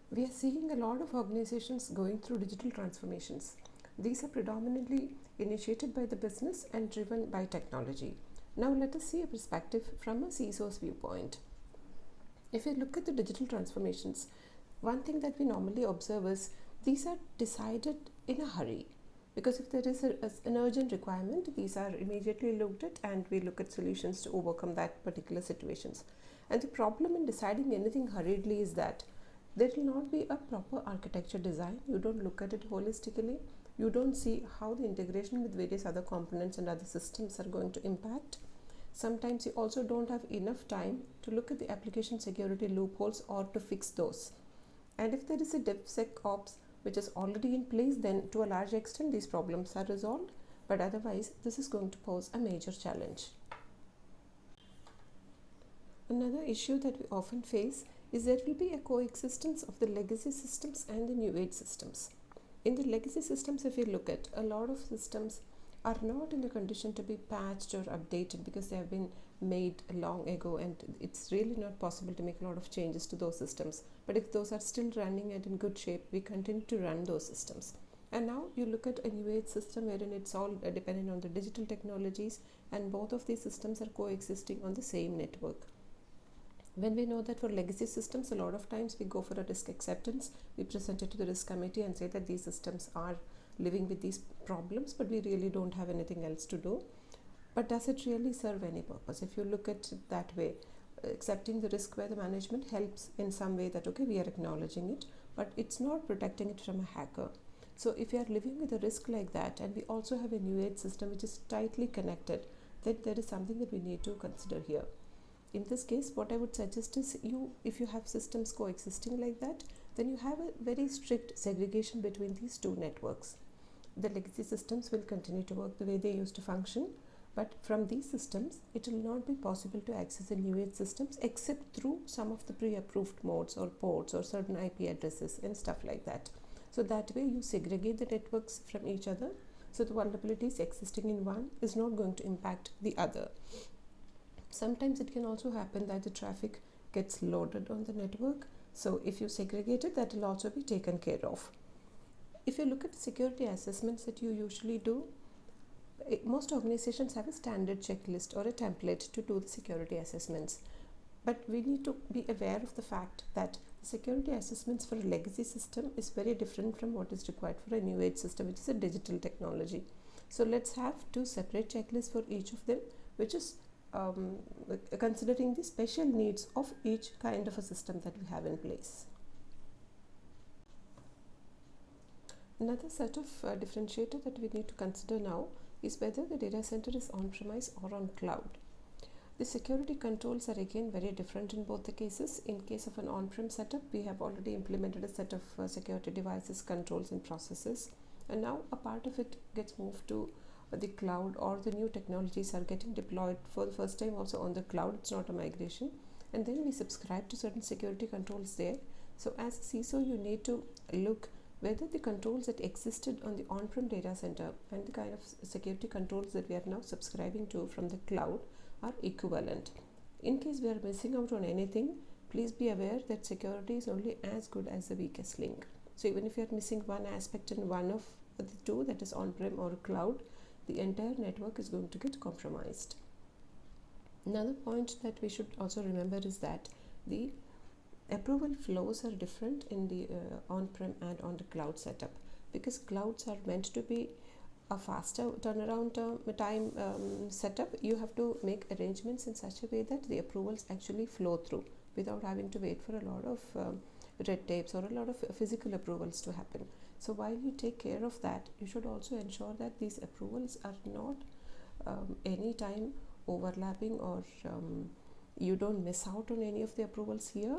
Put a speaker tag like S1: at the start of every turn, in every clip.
S1: We are seeing a lot of organizations going through digital transformations. These are predominantly initiated by the business and driven by technology. Now, let us see a perspective from a CISO's viewpoint. If you look at the digital transformations, one thing that we normally observe is these are decided in a hurry. Because if there is an urgent requirement, these are immediately looked at and we look at solutions to overcome that particular situations. And the problem in deciding anything hurriedly is that there will not be a proper architecture design. You don't look at it holistically. You don't see how the integration with various other components and other systems are going to impact. Sometimes you also don't have enough time to look at the application security loopholes or to fix those. And if there is a DevSecOps which is already in place, then to a large extent these problems are resolved. But otherwise, this is going to pose a major challenge. Another issue that we often face is there will be a coexistence of the legacy systems and the new age systems. In the legacy systems, if you look at, a lot of systems are not in a condition to be patched or updated because they have been made long ago, and it's really not possible to make a lot of changes to those systems. But if those are still running and in good shape, we continue to run those systems. And now you look at a new age system wherein it's all dependent on the digital technologies, and both of these systems are coexisting on the same network. When we know that for legacy systems, a lot of times we go for a risk acceptance, we present it to the risk committee and say that these systems are living with these problems, but we really don't have anything else to do. But does it really serve any purpose? If you look at it that way, accepting the risk by the management helps in some way that, okay, we are acknowledging it, but it's not protecting it from a hacker. So if you are living with a risk like that, and we also have a new age system which is tightly connected, then there is something that we need to consider here. In this case, what I would suggest is if you have systems coexisting like that, then you have a very strict segregation between these two networks. The legacy systems will continue to work the way they used to function, but from these systems, it will not be possible to access the new age systems except through some of the pre-approved modes or ports or certain IP addresses and stuff like that. So that way you segregate the networks from each other, so the vulnerabilities existing in one is not going to impact the other. Sometimes it can also happen that the traffic gets loaded on the network. So if you segregate it, that will also be taken care of. If you look at the security assessments that you usually do, most organizations have a standard checklist or a template to do the security assessments. But we need to be aware of the fact that the security assessments for a legacy system is very different from what is required for a new age system, which is a digital technology. So let's have two separate checklists for each of them, which is considering the special needs of each kind of a system that we have in place. Another set of differentiator that we need to consider now is whether the data center is on-premise or on cloud. The security controls are again very different in both the cases. In case of an on-prem setup, we have already implemented a set of security devices, controls and processes, and now a part of it gets moved to the cloud, or the new technologies are getting deployed for the first time also on the cloud. It's not a migration, and then we subscribe to certain security controls there. So as a CISO, you need to look whether the controls that existed on the on-prem data center and the kind of security controls that we are now subscribing to from the cloud are equivalent. In case we are missing out on anything, please be aware that security is only as good as the weakest link. So even if you are missing one aspect in one of the two, that is on-prem or cloud, the entire network is going to get compromised. Another point that we should also remember is that the approval flows are different in the on-prem and on the cloud setup, because clouds are meant to be a faster turnaround time setup. You have to make arrangements in such a way that the approvals actually flow through without having to wait for a lot of red tapes or a lot of physical approvals to happen. So while you take care of that, you should also ensure that these approvals are not any time overlapping, or you don't miss out on any of the approvals here,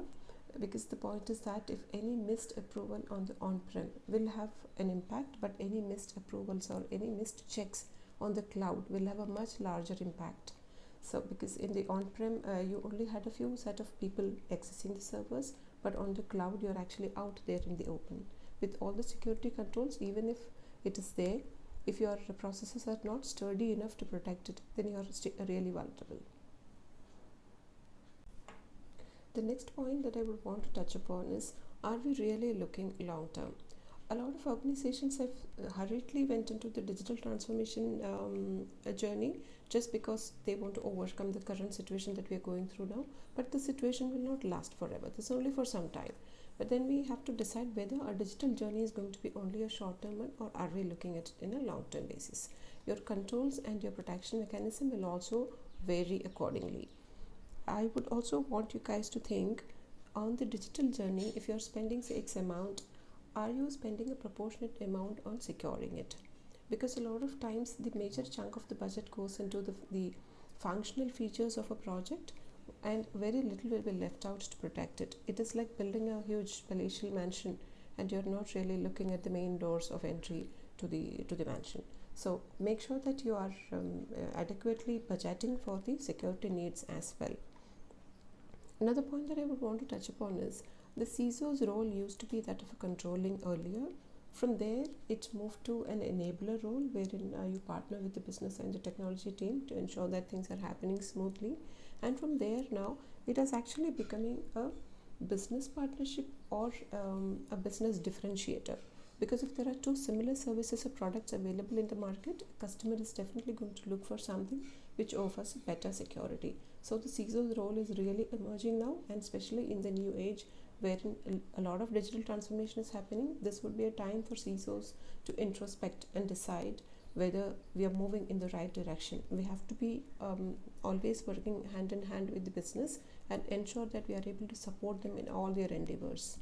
S1: because the point is that if any missed approval on the on-prem will have an impact, but any missed approvals or any missed checks on the cloud will have a much larger impact. So because in the on-prem you only had a few set of people accessing the servers, but on the cloud you're actually out there in the open with all the security controls. Even if it is there, if your processes are not sturdy enough to protect it, then you're really vulnerable. The next point that I would want to touch upon is Are we really looking long term? A lot of organizations have hurriedly went into the digital transformation journey just because they want to overcome the current situation that we are going through now. But the situation will not last forever. This is only for some time. But then we have to decide whether our digital journey is going to be only a short term one, or are we looking at it in a long term basis. Your controls and your protection mechanism will also vary accordingly. I would also want you guys to think on the digital journey. If you're spending say X amount, are you spending a proportionate amount on securing it? Because a lot of times the major chunk of the budget goes into the functional features of a project, and very little will be left out to protect it. It is like building a huge palatial mansion and you're not really looking at the main doors of entry to the mansion. So make sure that you are adequately budgeting for the security needs as well. Another point that I would want to touch upon is the CISO's role used to be that of a controlling earlier. From there, it moved to an enabler role wherein you partner with the business and the technology team to ensure that things are happening smoothly. And from there, now it is actually becoming a business partnership or a business differentiator. Because if there are two similar services or products available in the market, a customer is definitely going to look for something which offers better security. So the CISO's role is really emerging now, and especially in the new age wherein a lot of digital transformation is happening, this would be a time for CISOs to introspect and decide whether we are moving in the right direction. We have to be always working hand in hand with the business and ensure that we are able to support them in all their endeavors.